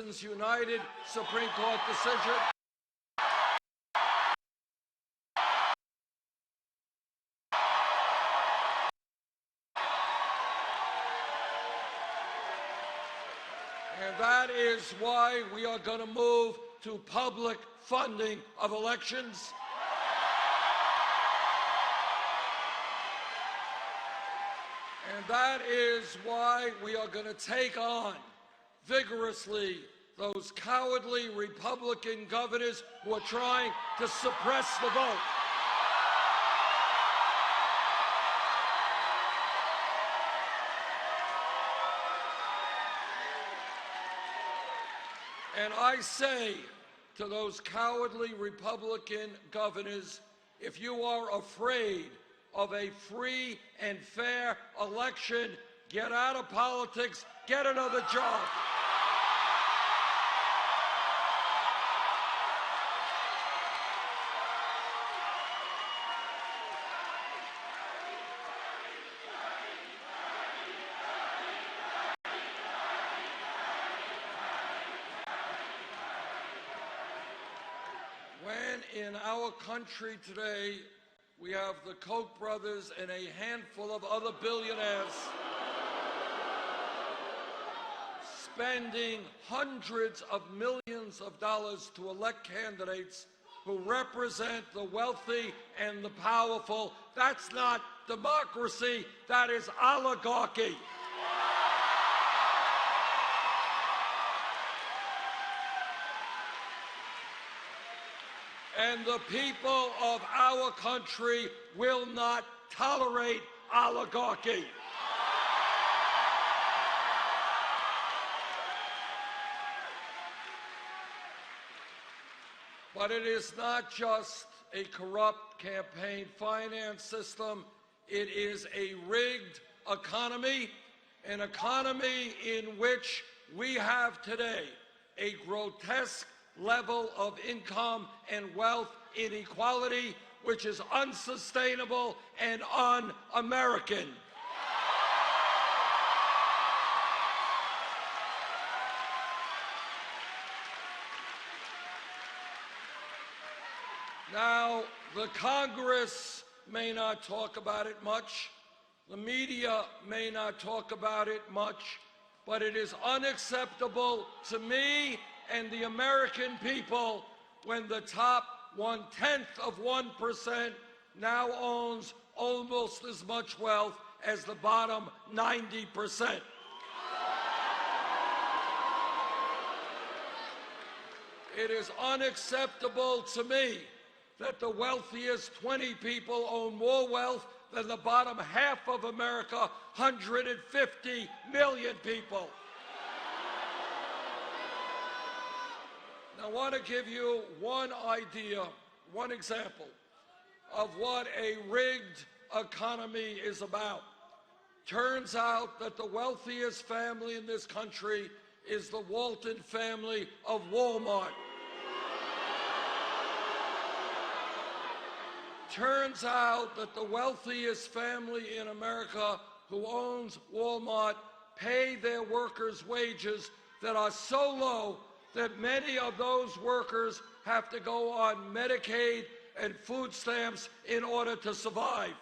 Citizens United Supreme Court decision. And that is why we are going to move to public funding of elections. And that is why we are going to take on vigorously those cowardly Republican governors who are trying to suppress the vote. And I say to those cowardly Republican governors, if you are afraid of a free and fair election, get out of politics, get another job. When in our country today we have the Koch brothers and a handful of other billionaires spending hundreds of millions of dollars to elect candidates who represent the wealthy and the powerful, that's not democracy, that is oligarchy. And the people of our country will not tolerate oligarchy. But it is not just a corrupt campaign finance system, it is a rigged economy, an economy in which we have today a grotesque level of income and wealth inequality, which is unsustainable and un-American. Now, the Congress may not talk about it much, the media may not talk about it much, but it is unacceptable to me and the American people when the top 0.1% now owns almost as much wealth as the bottom 90%. It is unacceptable to me that the wealthiest 20 people own more wealth than the bottom half of America, 150 million people. Now, I want to give you one idea, one example of what a rigged economy is about. Turns out that the wealthiest family in this country is the Walton family of Walmart. Turns out that the wealthiest family in America who owns Walmart pay their workers wages that are so low that many of those workers have to go on Medicaid and food stamps in order to survive.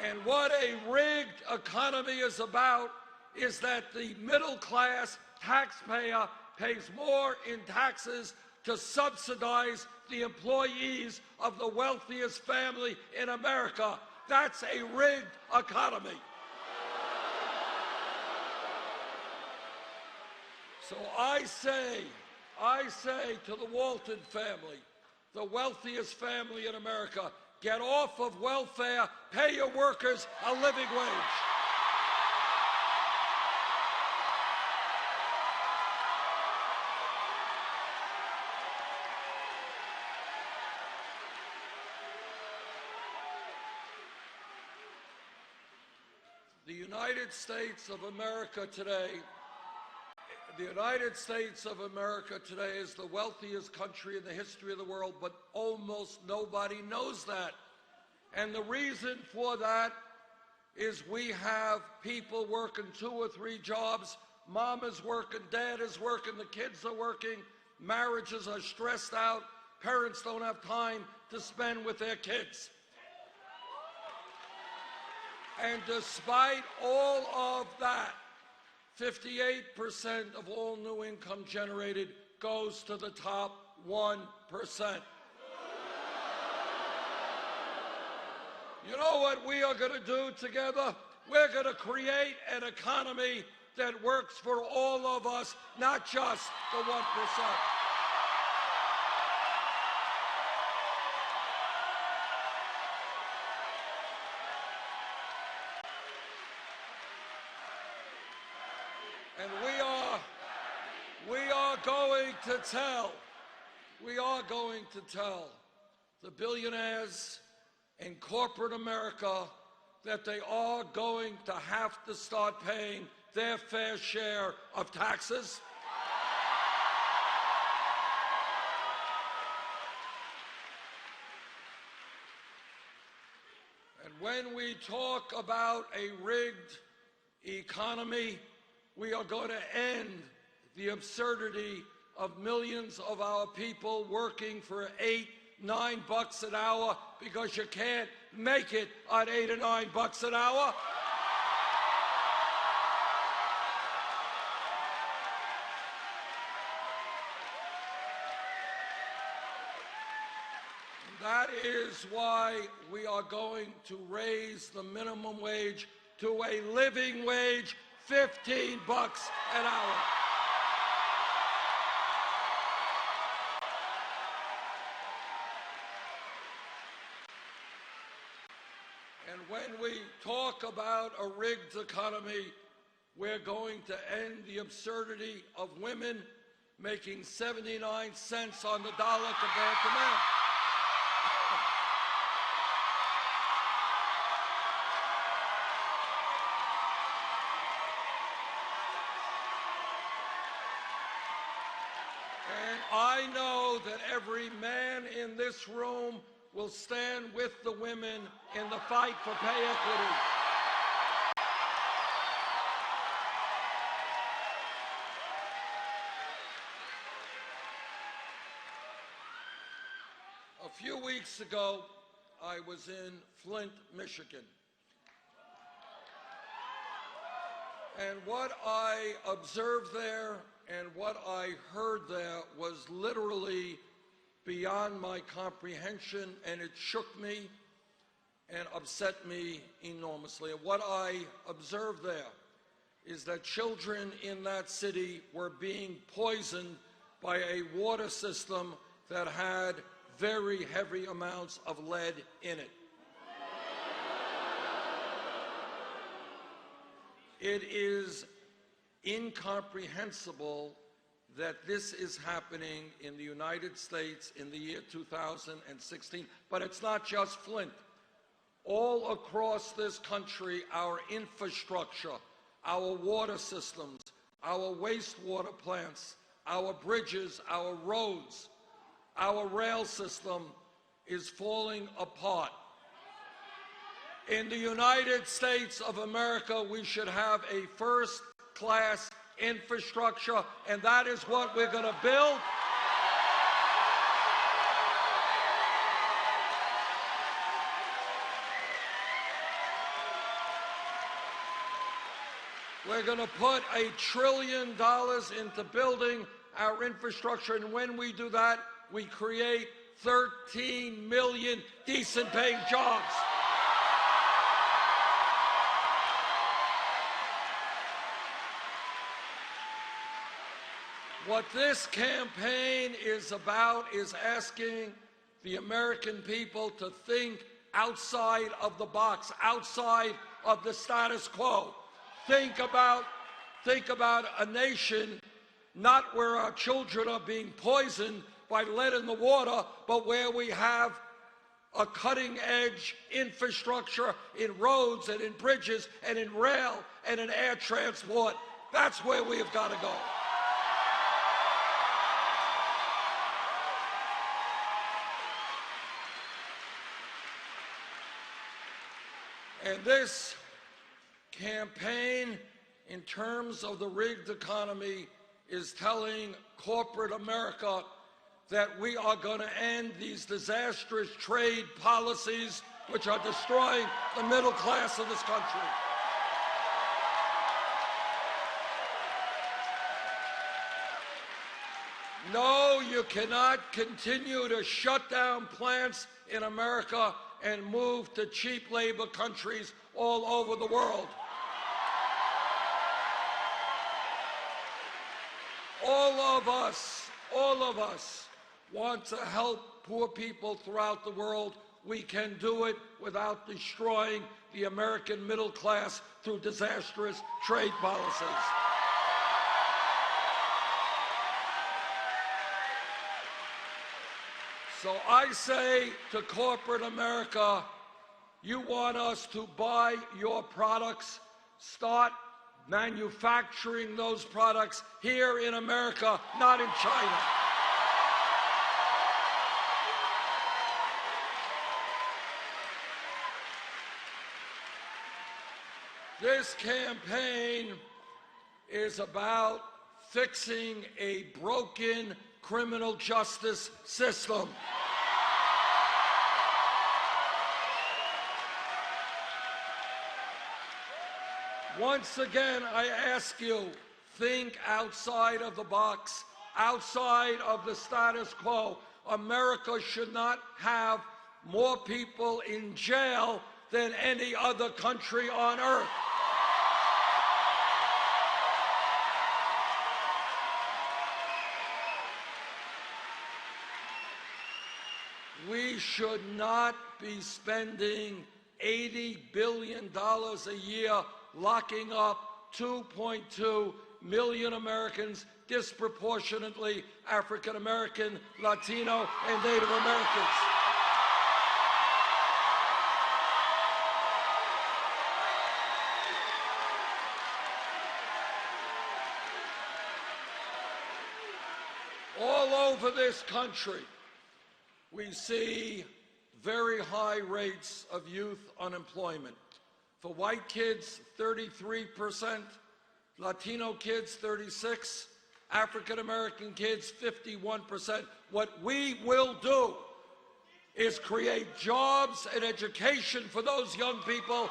And what a rigged economy is about is that the middle class taxpayer pays more in taxes to subsidize the employees of the wealthiest family in America. That's a rigged economy. So I say to the Walton family, the wealthiest family in America, get off of welfare, pay your workers a living wage. The United States of America today is the wealthiest country in the history of the world, but almost nobody knows that. And the reason for that is we have people working 2 or 3 jobs. Mom is working, dad is working, the kids are working, marriages are stressed out, parents don't have time to spend with their kids. And despite all of that, 58% of all new income generated goes to the top 1%. You know what we are going to do together? We're going to create an economy that works for all of us, not just the 1%. And we are going to tell the billionaires in corporate America that they are going to have to start paying their fair share of taxes. And when we talk about a rigged economy, we are going to end the absurdity of millions of our people working for $8–9 an hour because you can't make it on $8 or $9 an hour. That is why we are going to raise the minimum wage to a living wage, $15 an hour. And when we talk about a rigged economy, we're going to end the absurdity of women making 79 cents on the dollar compared to men. And I know that every man in this room will stand with the women in the fight for pay equity. A few weeks ago, I was in Flint, Michigan. And what I observed there and what I heard there was literally beyond my comprehension, and it shook me and upset me enormously. And what I observed there is that children in that city were being poisoned by a water system that had very heavy amounts of lead in it. It is incomprehensible that this is happening in the United States in the year 2016. But it's not just Flint. All across this country, our infrastructure, our water systems, our wastewater plants, our bridges, our roads, our rail system is falling apart. In the United States of America, we should have a first-class infrastructure, and that is what we're going to build. We're going to put $1 trillion into building our infrastructure, and when we do that, we create 13 million decent-paying jobs. What this campaign is about is asking the American people to think outside of the box, outside of the status quo. Think about a nation not where our children are being poisoned by lead in the water, but where we have a cutting-edge infrastructure in roads and in bridges and in rail and in air transport. That's where we have got to go. And this campaign, in terms of the rigged economy, is telling corporate America that we are going to end these disastrous trade policies which are destroying the middle class of this country. No, you cannot continue to shut down plants in America and move to cheap labor countries all over the world. All of us want to help poor people throughout the world. We can do it without destroying the American middle class through disastrous trade policies. So I say to corporate America, you want us to buy your products, start manufacturing those products here in America, not in China. This campaign is about fixing a broken criminal justice system. Once again, I ask you, think outside of the box, outside of the status quo. America should not have more people in jail than any other country on earth. We should not be spending $80 billion a year locking up 2.2 million Americans, disproportionately African American, Latino, and Native Americans. All over this country, we see very high rates of youth unemployment. For white kids, 33%, Latino kids, 36%, African American kids, 51%. What we will do is create jobs and education for those young people.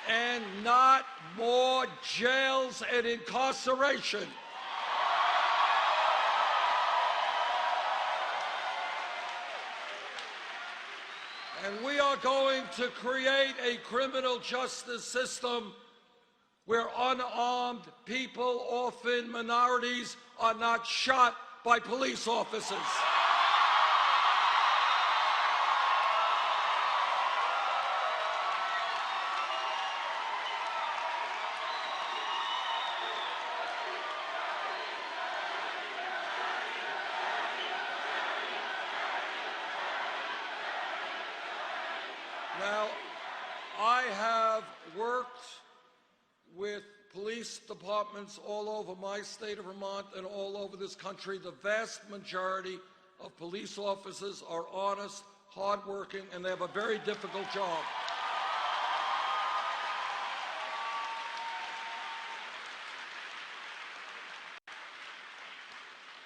And not more jails and incarceration. And we are going to create a criminal justice system where unarmed people, often minorities, are not shot by police officers. Now, I have worked with police departments all over my state of Vermont and all over this country. The vast majority of police officers are honest, hardworking, and they have a very difficult job.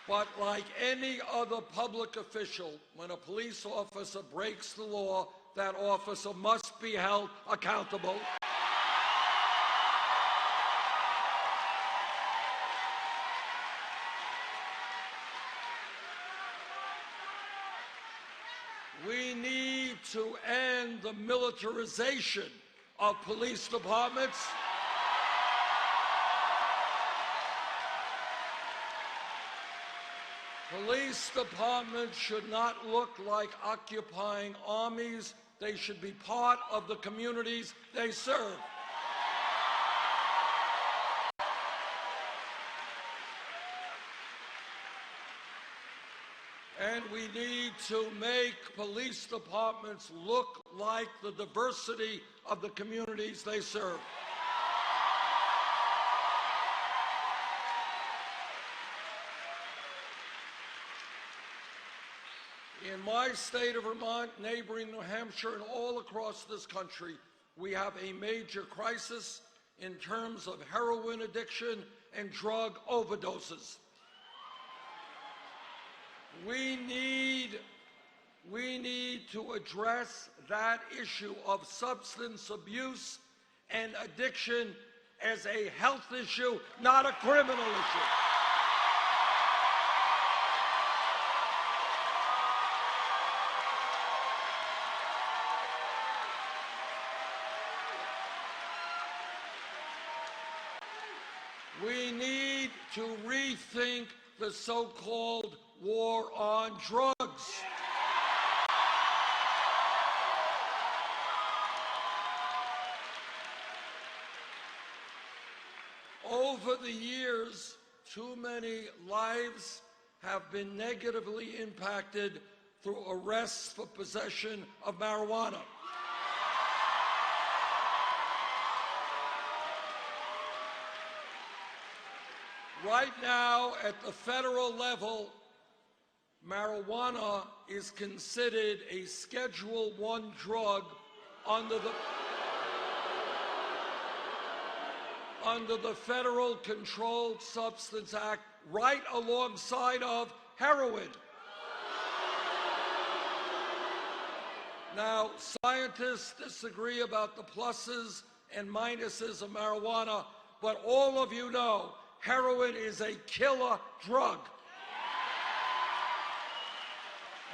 But like any other public official, when a police officer breaks the law, that officer must be held accountable. We need to end the militarization of police departments. Police departments should not look like occupying armies. They should be part of the communities they serve. And we need to make police departments look like the diversity of the communities they serve. In my state of Vermont, neighboring New Hampshire, and all across this country, we have a major crisis in terms of heroin addiction and drug overdoses. We need to address that issue of substance abuse and addiction as a health issue, not a criminal issue. We need to rethink the so-called war on drugs. Over the years, too many lives have been negatively impacted through arrests for possession of marijuana. Right now, at the federal level, marijuana is considered a Schedule I drug under the Federal Controlled Substance Act, right alongside of heroin. Now, scientists disagree about the pluses and minuses of marijuana, but all of you know heroin is a killer drug.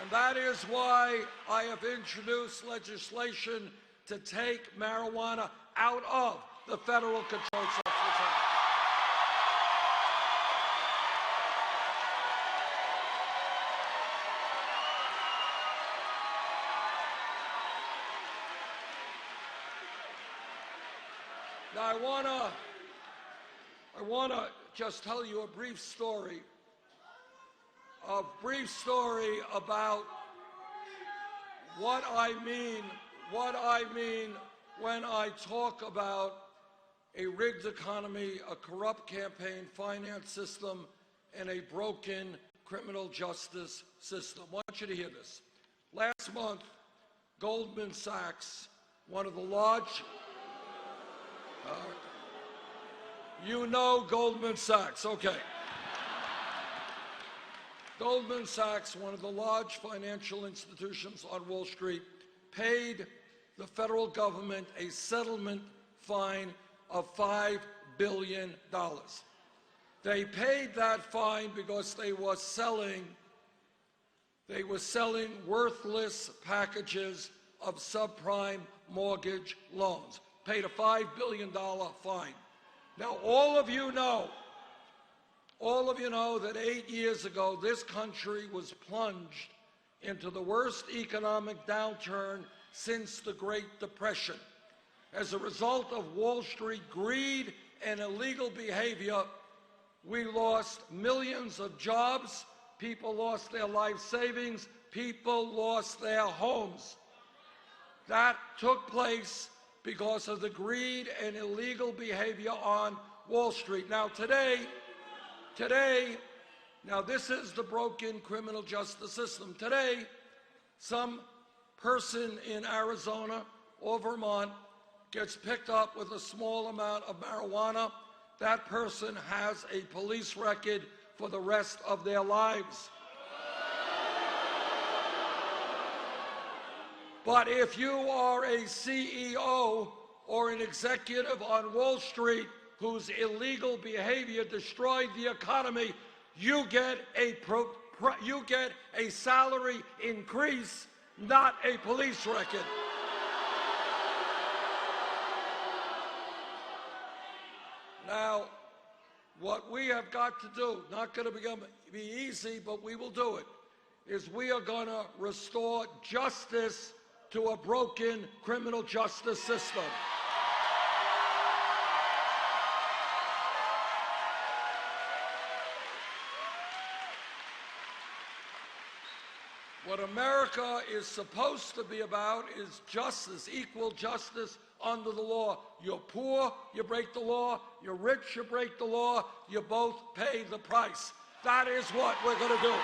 And that is why I have introduced legislation to take marijuana out of the Federal Controlled Substance Act. Now, I want to just tell you a brief story about what I mean when I talk about a rigged economy, a corrupt campaign finance system, and a broken criminal justice system. I want you to hear this. Last month, Goldman Sachs, one of the large, you know Goldman Sachs, okay. Goldman Sachs, one of the large financial institutions on Wall Street, paid the federal government a settlement fine of $5 billion. They paid that fine because they were selling worthless packages of subprime mortgage loans. Paid a $5 billion fine. Now, all of you know that 8 years ago, this country was plunged into the worst economic downturn since the Great Depression. As a result of Wall Street greed and illegal behavior, we lost millions of jobs, people lost their life savings, people lost their homes. That took place because of the greed and illegal behavior on Wall Street. Now today, now this is the broken criminal justice system. Today, some person in Arizona or Vermont gets picked up with a small amount of marijuana. That person has a police record for the rest of their lives. But if you are a CEO or an executive on Wall Street whose illegal behavior destroyed the economy, you get a salary increase, not a police record. Now, what we have got to do, not going to be easy, but we will do it, is we are going to restore justice to a broken criminal justice system. What America is supposed to be about is justice, equal justice under the law. You're poor, you break the law. You're rich, you break the law. You both pay the price. That is what we're going to do.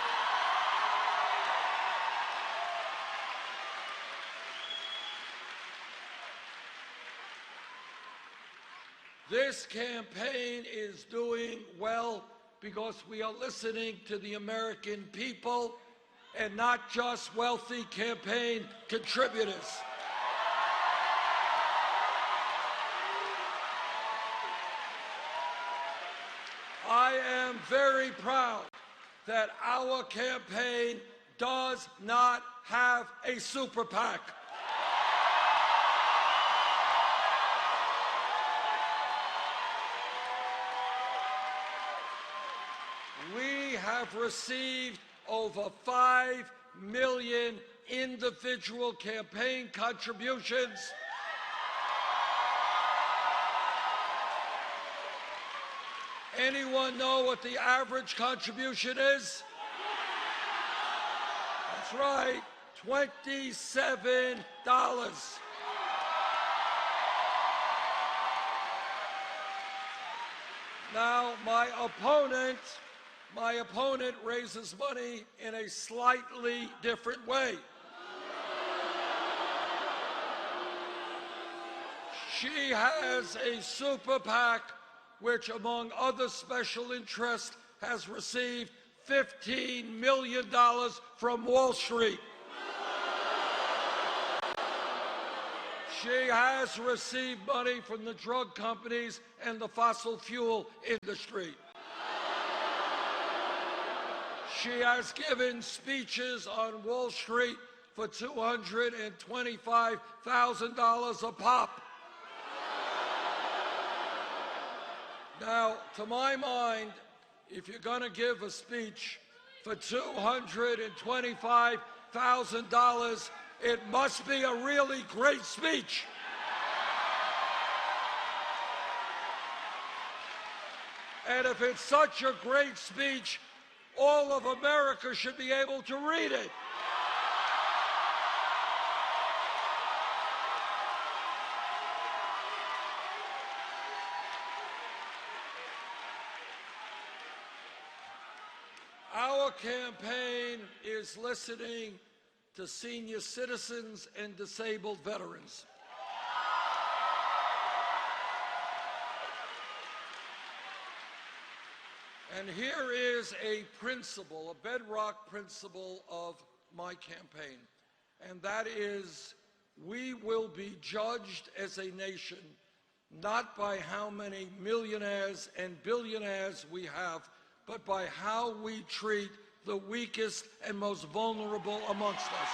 This campaign is doing well because we are listening to the American people and not just wealthy campaign contributors. I am very proud that our campaign does not have a super PAC. We have received over 5 million individual campaign contributions. Anyone know what the average contribution is? That's right, $27. Now, my opponent raises money in a slightly different way. She has a super PAC which, among other special interests, has received $15 million from Wall Street. She has received money from the drug companies and the fossil fuel industry. She has given speeches on Wall Street for $225,000 a pop. Now, to my mind, if you're going to give a speech for $225,000, it must be a really great speech. And if it's such a great speech, all of America should be able to read it. Our campaign is listening to senior citizens and disabled veterans. And here is a principle, a bedrock principle of my campaign, and that is we will be judged as a nation not by how many millionaires and billionaires we have, but by how we treat the weakest and most vulnerable amongst us.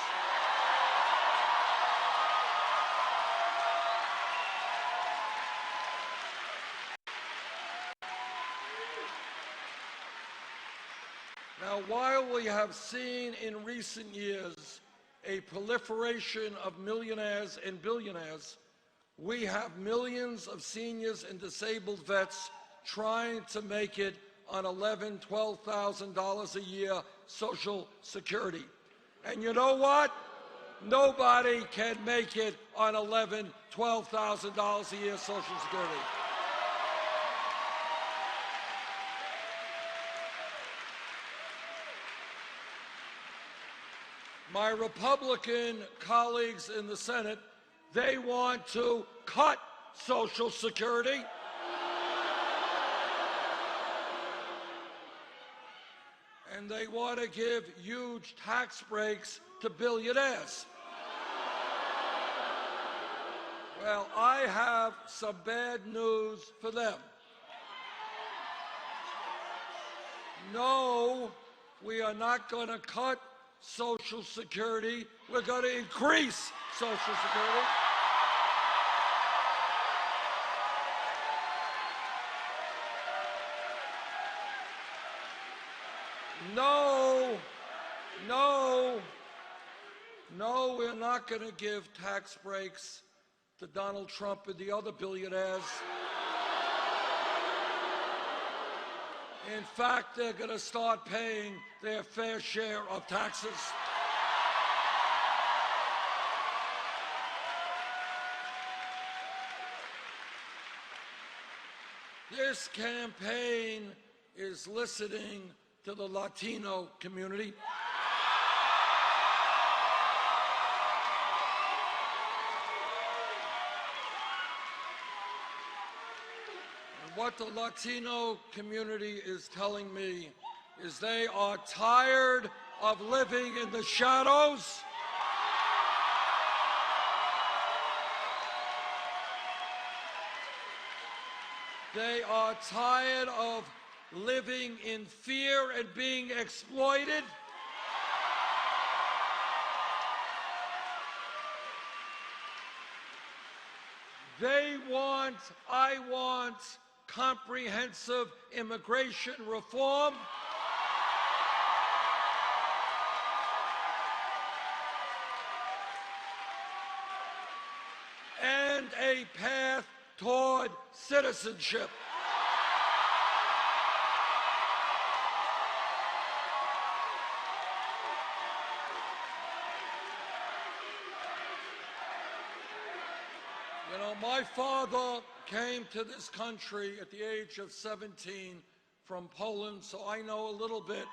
Now, while we have seen in recent years a proliferation of millionaires and billionaires, we have millions of seniors and disabled vets trying to make it on $11,000, $12,000 a year Social Security. And you know what? Nobody can make it on $11,000, $12,000 a year Social Security. My Republican colleagues in the Senate, they want to cut Social Security. And they want to give huge tax breaks to billionaires. Well, I have some bad news for them. No, we are not going to cut Social Security. We're going to increase Social Security. No, we're not going to give tax breaks to Donald Trump and the other billionaires. In fact, they're going to start paying their fair share of taxes. This campaign is listening to the Latino community. what the Latino community is telling me is they are tired of living in the shadows. They are tired of living in fear and being exploited. I want comprehensive immigration reform. And a path toward citizenship. You know, my father came to this country at the age of 17 from Poland, so I know a little bit.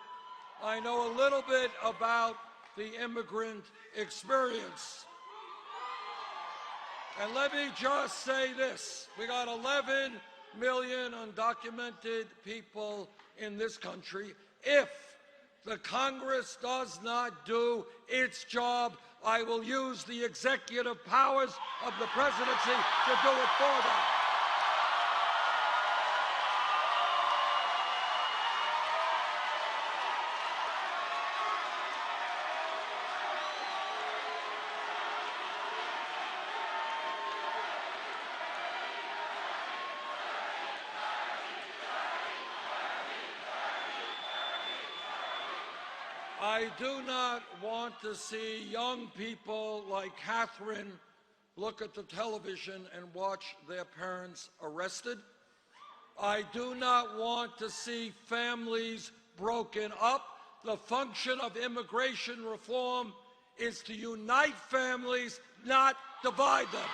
I know a little bit about the immigrant experience. And let me just say this. We got 11 million undocumented people in this country. If the Congress does not do its job, I will use the executive powers of the presidency to do it for them. I do not want to see young people like Catherine look at the television and watch their parents arrested. I do not want to see families broken up. The function of immigration reform is to unite families, not divide them.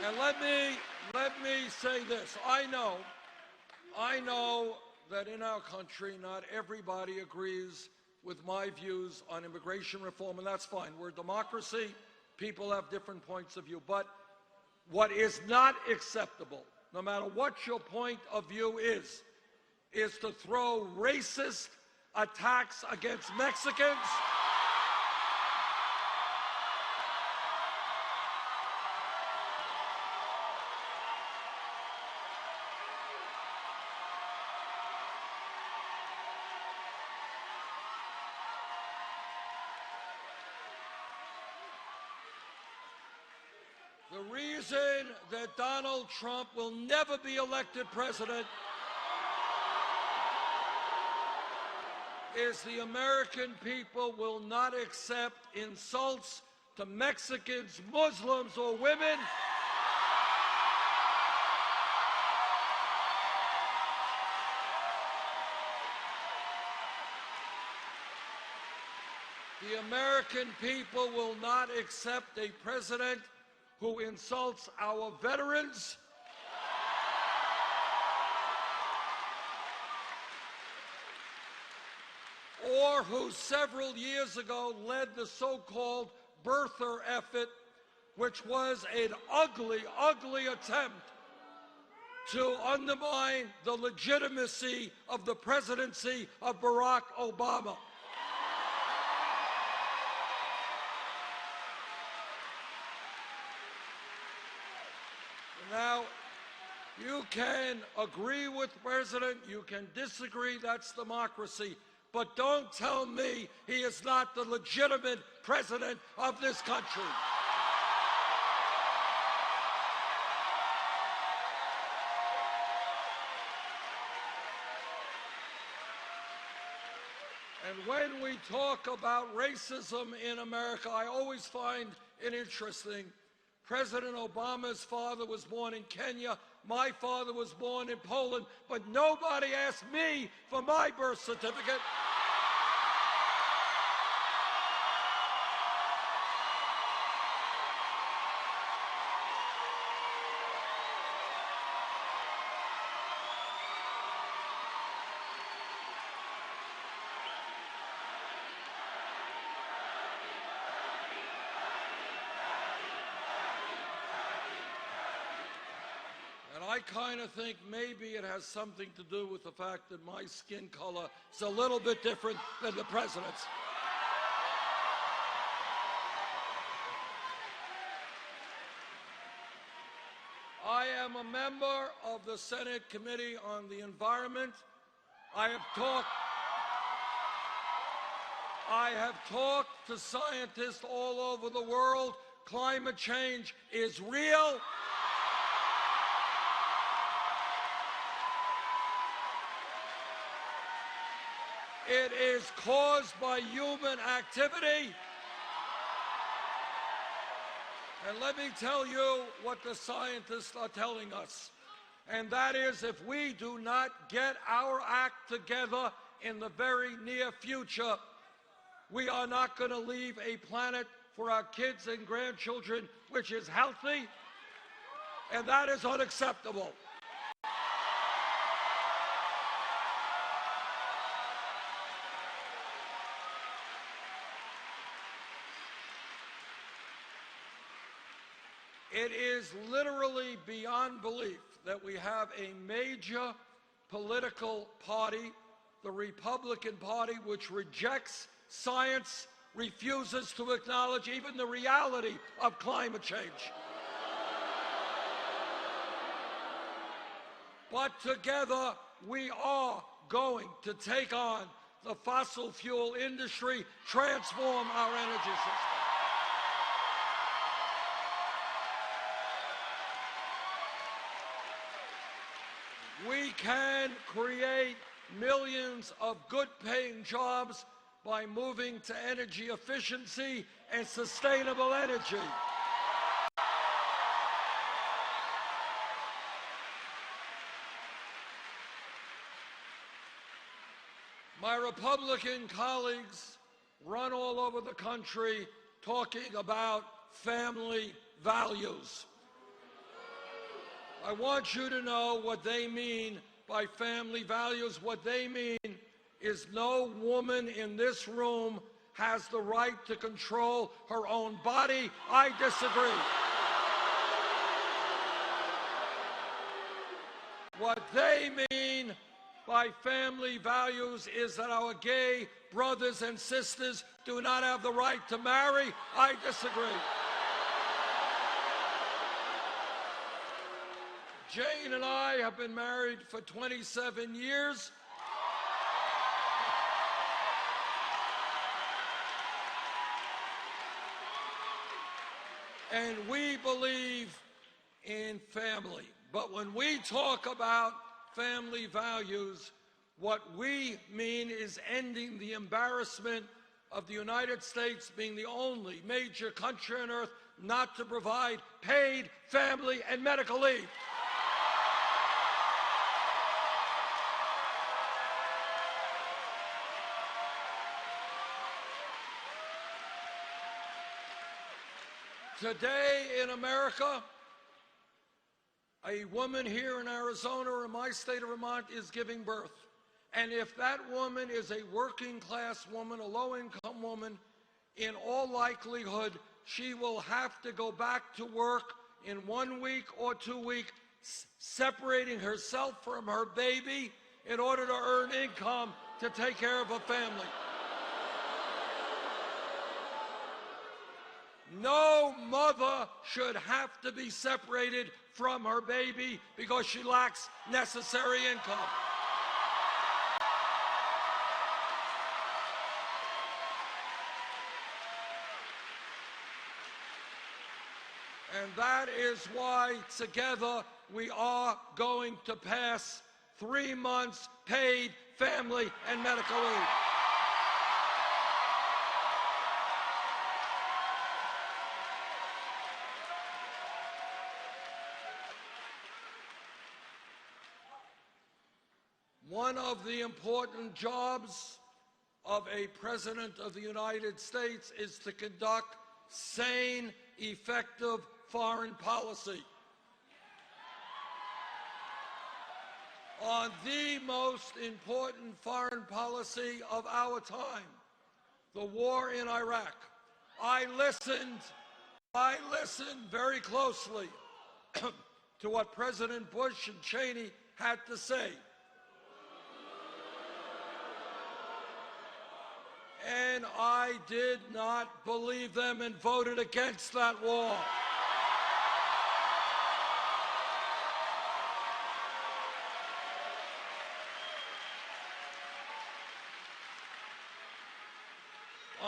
And let me say this. I know that in our country, not everybody agrees with my views on immigration reform, and that's fine. We're a democracy. People have different points of view. But what is not acceptable, no matter what your point of view is to throw racist attacks against Mexicans, the reason that Donald Trump will never be elected president is the American people will not accept insults to Mexicans, Muslims, or women. The American people will not accept a president who insults our veterans, or who several years ago led the so-called birther effort, which was an ugly, ugly attempt to undermine the legitimacy of the presidency of Barack Obama. Now, you can agree with the president, you can disagree, that's democracy, but don't tell me he is not the legitimate president of this country. And when we talk about racism in America, I always find it interesting. President Obama's father was born in Kenya. My father was born in Poland, but nobody asked me for my birth certificate. I kind of think maybe it has something to do with the fact that my skin color is a little bit different than the president's. I am a member of the Senate Committee on the Environment. I have talked to scientists all over the world. Climate change is real. It is caused by human activity. And let me tell you what the scientists are telling us. And that is, if we do not get our act together in the very near future, we are not going to leave a planet for our kids and grandchildren which is healthy, and that is unacceptable. It is literally beyond belief that we have a major political party, the Republican Party, which rejects science, refuses to acknowledge even the reality of climate change. But together, we are going to take on the fossil fuel industry, transform our energy system. We can create millions of good-paying jobs by moving to energy efficiency and sustainable energy. My Republican colleagues run all over the country talking about family values. I want you to know what they mean by family values. What they mean is no woman in this room has the right to control her own body. I disagree. What they mean by family values is that our gay brothers and sisters do not have the right to marry. I disagree. Jane and I have been married for 27 years. And we believe in family. But when we talk about family values, what we mean is ending the embarrassment of the United States being the only major country on earth not to provide paid family and medical leave. Today in America, a woman here in Arizona or in my state of Vermont is giving birth. And if that woman is a working class woman, a low-income woman, in all likelihood, she will have to go back to work in 1 week or 2 weeks, separating herself from her baby in order to earn income to take care of her family. No mother should have to be separated from her baby because she lacks necessary income. And that is why together we are going to pass 3 months paid family and medical leave. One of the important jobs of a President of the United States is to conduct sane, effective foreign policy. On the most important foreign policy of our time, the war in Iraq, I listened very closely to what President Bush and Cheney had to say. And I did not believe them and voted against that wall.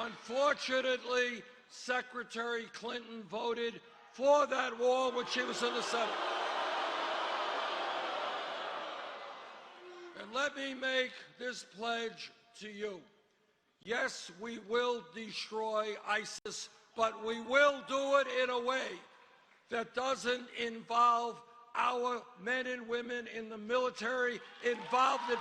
Unfortunately, Secretary Clinton voted for that wall when she was in the Senate. And let me make this pledge to you. Yes, we will destroy ISIS, but we will do it in a way that doesn't involve our men and women in the military involved in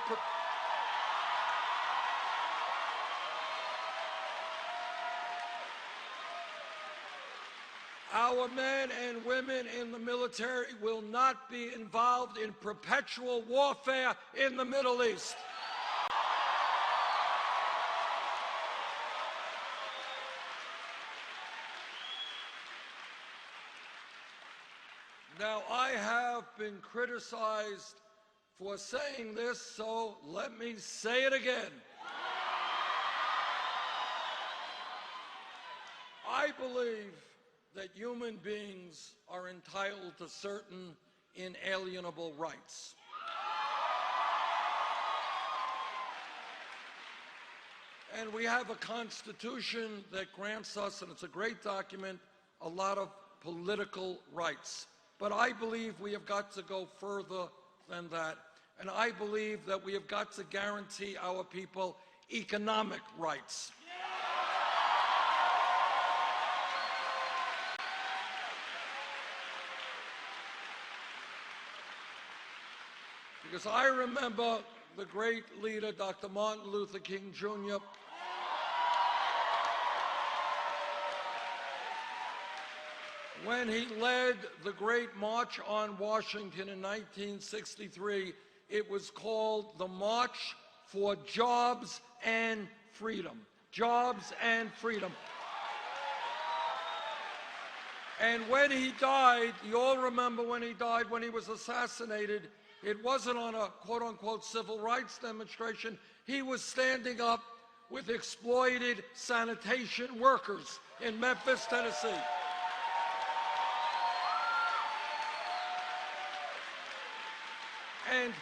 our men and women in the military will not be involved in perpetual warfare in the Middle East. Now, I have been criticized for saying this, so let me say it again. I believe that human beings are entitled to certain inalienable rights. And we have a Constitution that grants us, and it's a great document, a lot of political rights. But I believe we have got to go further than that. And I believe that we have got to guarantee our people economic rights. Because I remember the great leader, Dr. Martin Luther King, Jr., when he led the Great March on Washington in 1963. It was called the March for Jobs and Freedom. Jobs and freedom. And when he died, you all remember when he died, when he was assassinated, it wasn't on a quote-unquote civil rights demonstration. He was standing up with exploited sanitation workers in Memphis, Tennessee. And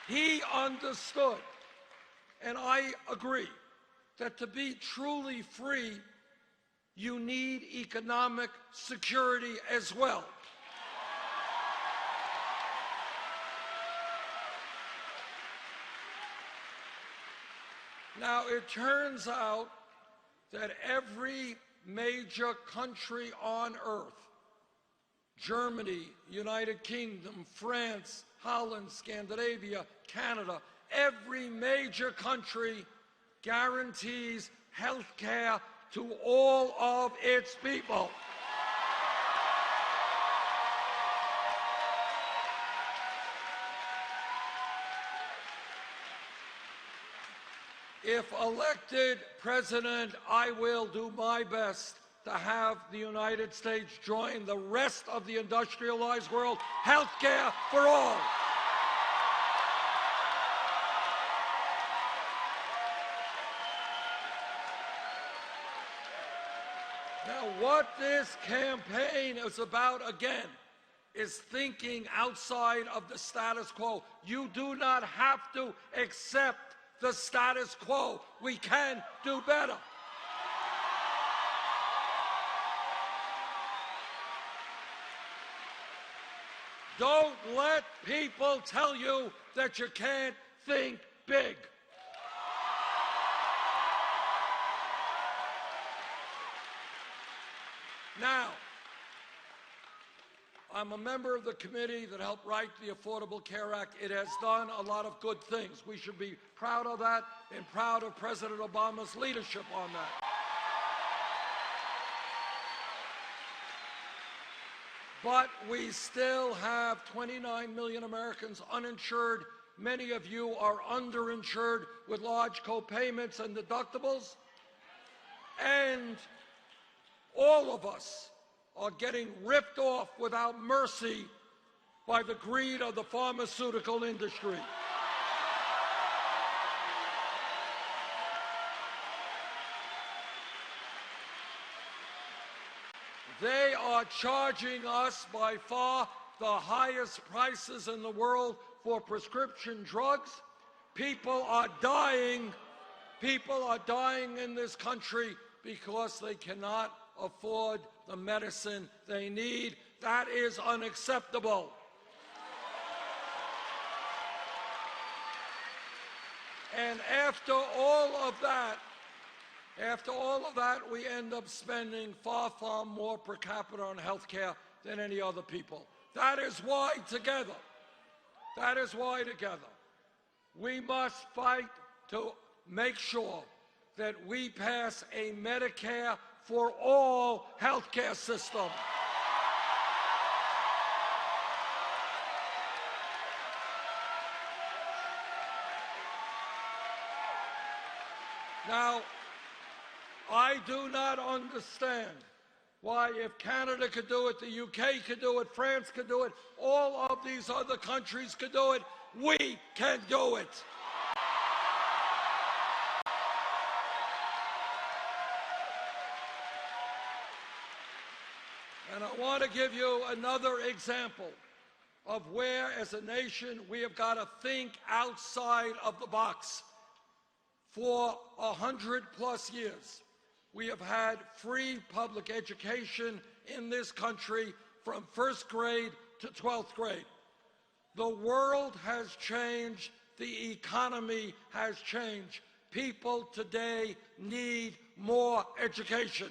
he understood, and I agree, that to be truly free, you need economic security as well. Now, it turns out that every major country on earth, Germany, United Kingdom, France, Holland, Scandinavia, Canada, every major country guarantees health care to all of its people. If elected president, I will do my best to have the United States join the rest of the industrialized world. Health care for all. Now, what this campaign is about, again, is thinking outside of the status quo. You do not have to accept the status quo. We can do better. Don't let people tell you that you can't think big. Now, I'm a member of the committee that helped write the Affordable Care Act. It has done a lot of good things. We should be proud of that and proud of President Obama's leadership on that. But we still have 29 million Americans uninsured. Many of you are underinsured with large co-payments and deductibles. And all of us are getting ripped off without mercy by the greed of the pharmaceutical industry. They are charging us by far the highest prices in the world for prescription drugs. People are dying. People are dying in this country because they cannot afford the medicine they need. That is unacceptable. And after all of that, we end up spending far, far more per capita on health care than any other people. That is why together, we must fight to make sure that we pass a Medicare for all health care system. Now, I do not understand why, if Canada could do it, the UK could do it, France could do it, all of these other countries could do it, we can do it. And I want to give you another example of where, as a nation, we have got to think outside of the box. For 100+ years, we have had free public education in this country from 1st grade to 12th grade. The world has changed. The economy has changed. People today need more education.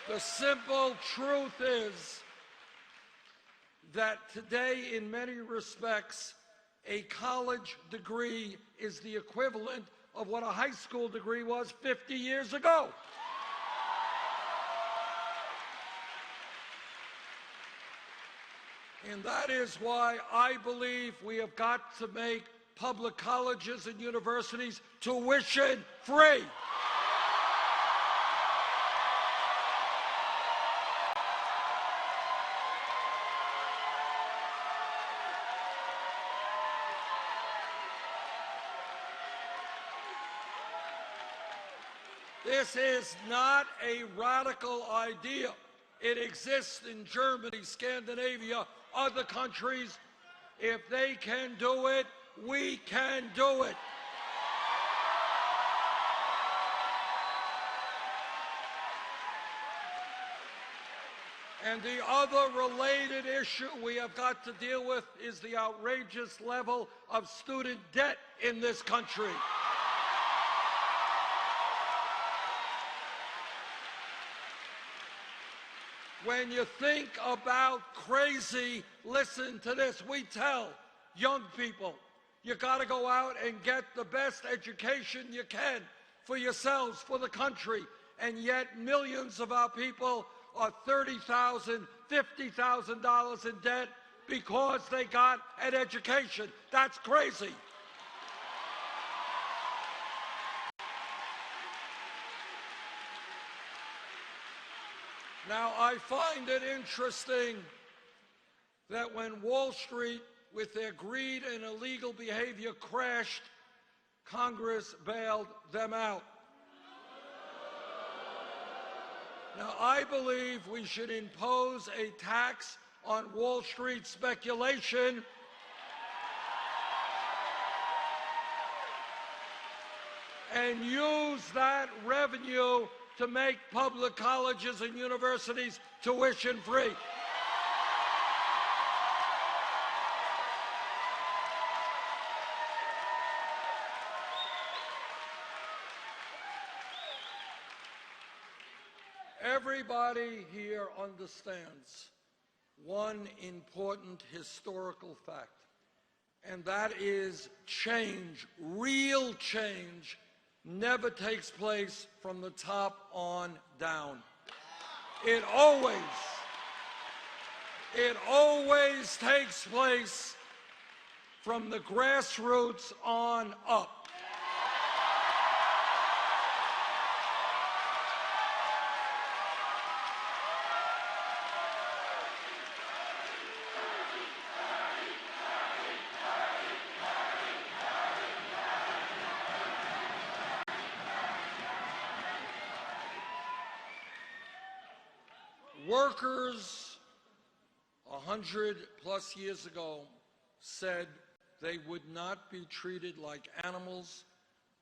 The simple truth is that today, in many respects, a college degree is the equivalent of what a high school degree was 50 years ago. And that is why I believe we have got to make public colleges and universities tuition free. This is not a radical idea. It exists in Germany, Scandinavia, other countries. If they can do it, we can do it. And the other related issue we have got to deal with is the outrageous level of student debt in this country. When you think about crazy, listen to this. We tell young people, you got to go out and get the best education you can for yourselves, for the country. And yet millions of our people are $30,000, $50,000 in debt because they got an education. That's crazy. Now, I find it interesting that when Wall Street, with their greed and illegal behavior, crashed, Congress bailed them out. Now, I believe we should impose a tax on Wall Street speculation and use that revenue to make public colleges and universities tuition free. Everybody here understands one important historical fact, and that is change, real change, never takes place from the top on down. It always takes place from the grassroots on up. Workers 100+ years ago said they would not be treated like animals,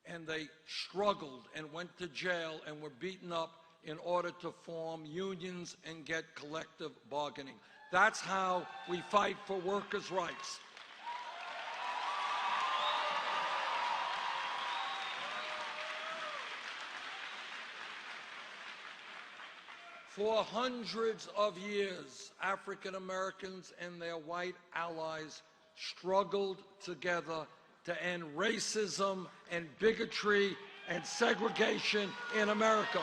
and they struggled and went to jail and were beaten up in order to form unions and get collective bargaining. That's how we fight for workers' rights. For hundreds of years, African Americans and their white allies struggled together to end racism and bigotry and segregation in America.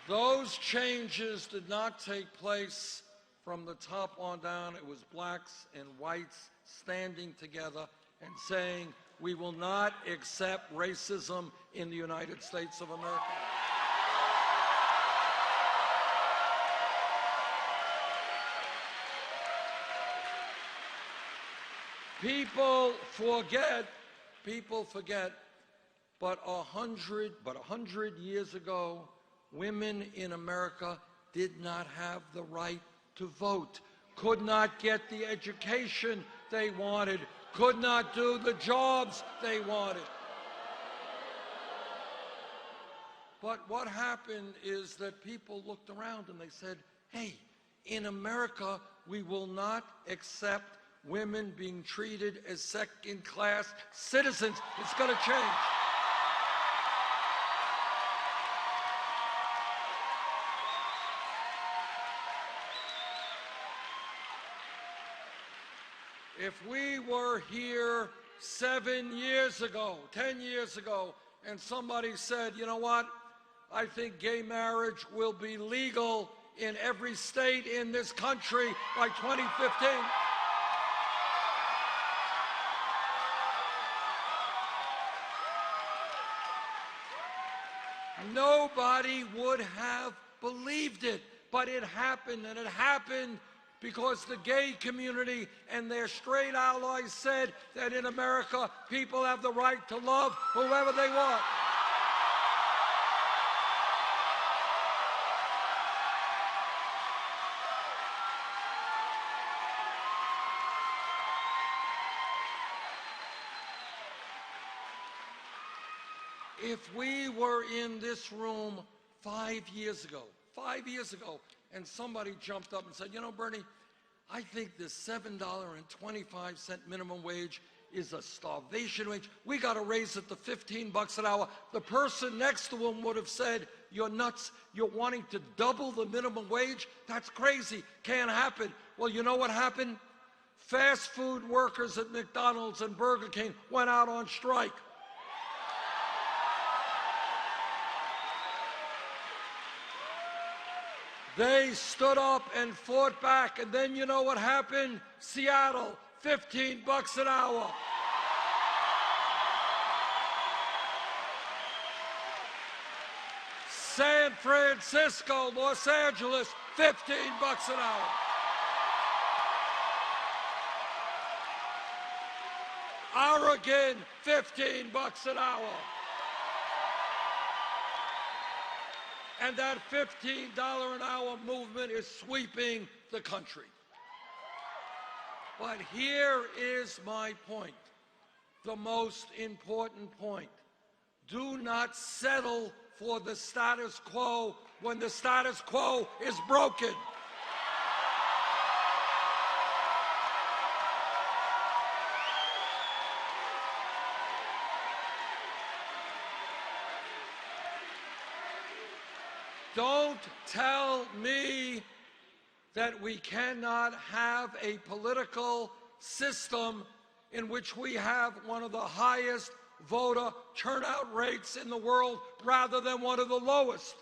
Those changes did not take place from the top on down. It was blacks and whites standing together and saying, we will not accept racism in the United States of America. People forget, but 100 years ago, women in America did not have the right to vote, could not get the education they wanted, could not do the jobs they wanted. But what happened is that people looked around and they said, hey, in America, we will not accept women being treated as second-class citizens. It's going to change. If we were here 7 years ago, 10 years ago, and somebody said, you know what, I think gay marriage will be legal in every state in this country by 2015. Nobody would have believed it, but it happened, and it happened because the gay community and their straight allies said that in America, people have the right to love whoever they want. If we were in this room 5 years ago, and somebody jumped up and said, you know, Bernie, I think this $7.25 minimum wage is a starvation wage. We got to raise it to $15 an hour. The person next to him would have said, you're nuts. You're wanting to double the minimum wage? That's crazy. Can't happen. Well, you know what happened? Fast food workers at McDonald's and Burger King went out on strike. They stood up and fought back, and then you know what happened? Seattle, $15 an hour. San Francisco, Los Angeles, $15 an hour. Oregon, $15 an hour. And that $15 an hour movement is sweeping the country. But here is my point, the most important point. Do not settle for the status quo when the status quo is broken. Don't tell me that we cannot have a political system in which we have one of the highest voter turnout rates in the world rather than one of the lowest.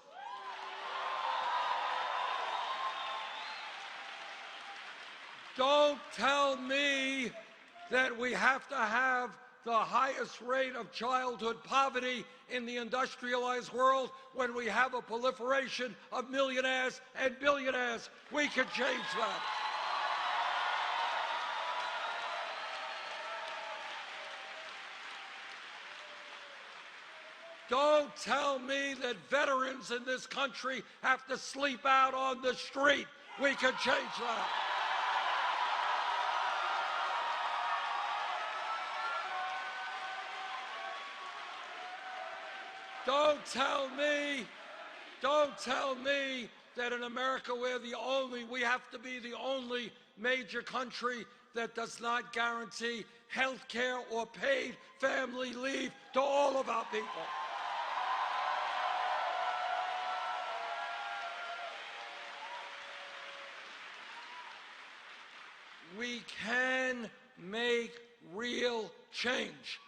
Don't tell me that we have to have the highest rate of childhood poverty in the industrialized world when we have a proliferation of millionaires and billionaires. We can change that. Don't tell me that veterans in this country have to sleep out on the street. We can change that. Don't tell me that in America we have to be the only major country that does not guarantee health care or paid family leave to all of our people. We can make real change.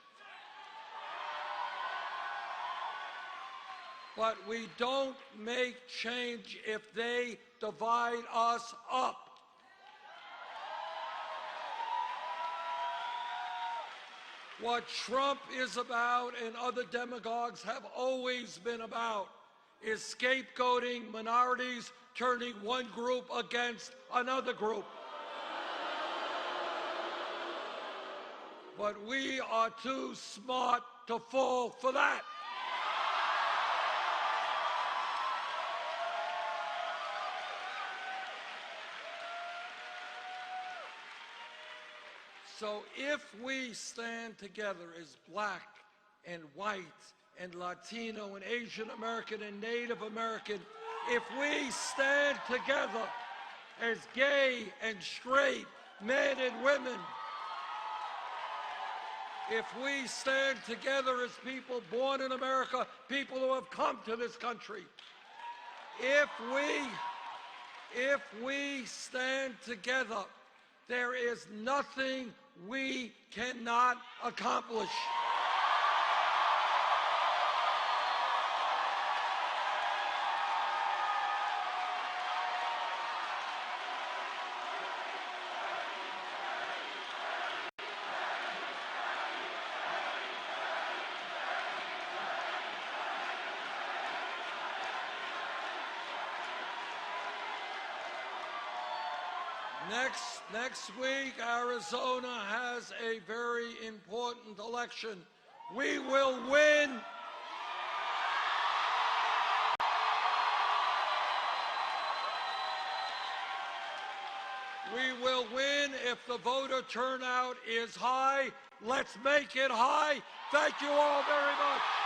But we don't make change if they divide us up. What Trump is about and other demagogues have always been about is scapegoating minorities, turning one group against another group. But we are too smart to fall for that. So if we stand together as black and white and Latino and Asian American and Native American, if we stand together as gay and straight men and women, if we stand together as people born in America, people who have come to this country, if we stand together, there is nothing we cannot accomplish. Next week, Arizona has a very important election. We will win. We will win if the voter turnout is high. Let's make it high. Thank you all very much.